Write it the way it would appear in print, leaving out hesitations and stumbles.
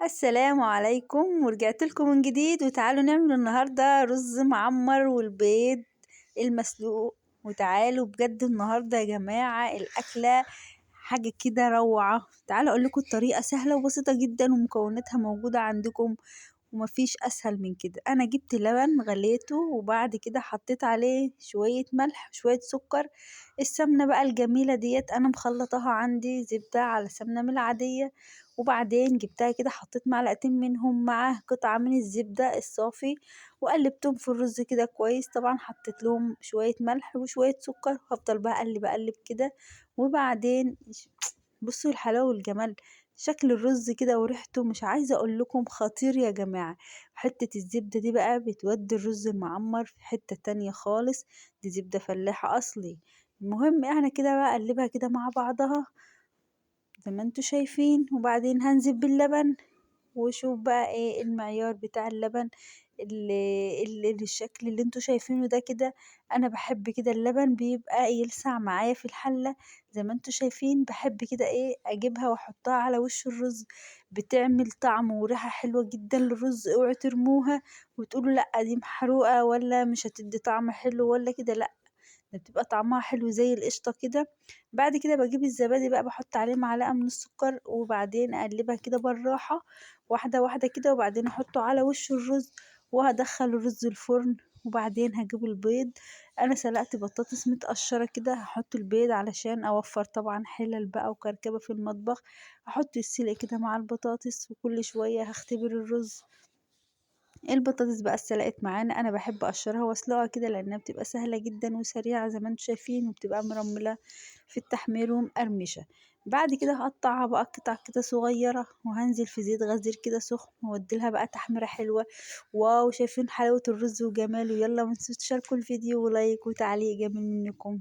السلام عليكم ورجعت لكم من جديد، وتعالوا نعمل النهاردة رز معمر والبيض المسلوق. وتعالوا بجد النهاردة يا جماعة الأكلة حاجة كده روعة. تعالوا أقول لكم الطريقة سهلة وبسيطة جدا ومكوناتها موجودة عندكم ومفيش أسهل من كده. أنا جبت لبن غليته وبعد كده حطيت عليه شوية ملح وشوية سكر. السمنة بقى الجميلة ديت أنا مخلطاها عندي زبدة على سمنة من العادية، وبعدين جبتها كده حطيت معلقتين منهم مع قطعة من الزبدة الصافي وقلبتهم في الرز كده كويس. طبعا حطيت لهم شوية ملح وشوية سكر، هفضل بقى أقلب كده. وبعدين بصوا الحلاوة والجمال، شكل الرز كده وريحته مش عايزة اقول لكم خطير يا جماعة. حتة الزبدة دي بقى بتودي الرز المعمر في حتة تانية خالص، دي زبدة فلاحة اصلي. المهم احنا كده بقى اقلبها كده مع بعضها زي ما انتوا شايفين، وبعدين هنزل باللبن وشوف بقى ايه المعيار بتاع اللبن اللي الشكل اللي انتوا شايفينه ده كده. انا بحب كده اللبن بيبقى يلسع معايا في الحلة زي ما انتوا شايفين. بحب كده ايه اجيبها واحطها على وش الرز، بتعمل طعم وريحة حلوة جدا للرز. اوعوا ترموها وتقولوا لا دي محروقة ولا مش هتدي طعم حلو ولا كده، لا ده بتبقى طعمها حلو زي القشطة كده. بعد كده بجيب الزبادي بقى بحط عليه معلقة من السكر وبعدين اقلبها كده بالراحة واحدة واحدة كده، وبعدين احطه على وش الرز وهدخل الرز الفرن. وبعدين هجيب البيض، انا سلقت بطاطس متقشرة كده، هحط البيض علشان اوفر طبعا حلل بقى وكركبة في المطبخ. احط السلق كده مع البطاطس وكل شوية هختبر الرز. البطاطس بقى اتسلقت معانا، انا بحب اقشرها واسلقها كده لانها بتبقى سهله جدا وسريعه زي ما انتم شايفين، وبتبقى مرمله في التحمير ومقرمشه. بعد كده هقطعها بقى قطع كده صغيره وهنزل في زيت غزير كده سخن واديلها بقى تحميره حلوه. واو شايفين حلاوه الرز وجماله. يلا منسوش تشاركوا الفيديو ولايك وتعليق جميل منكم.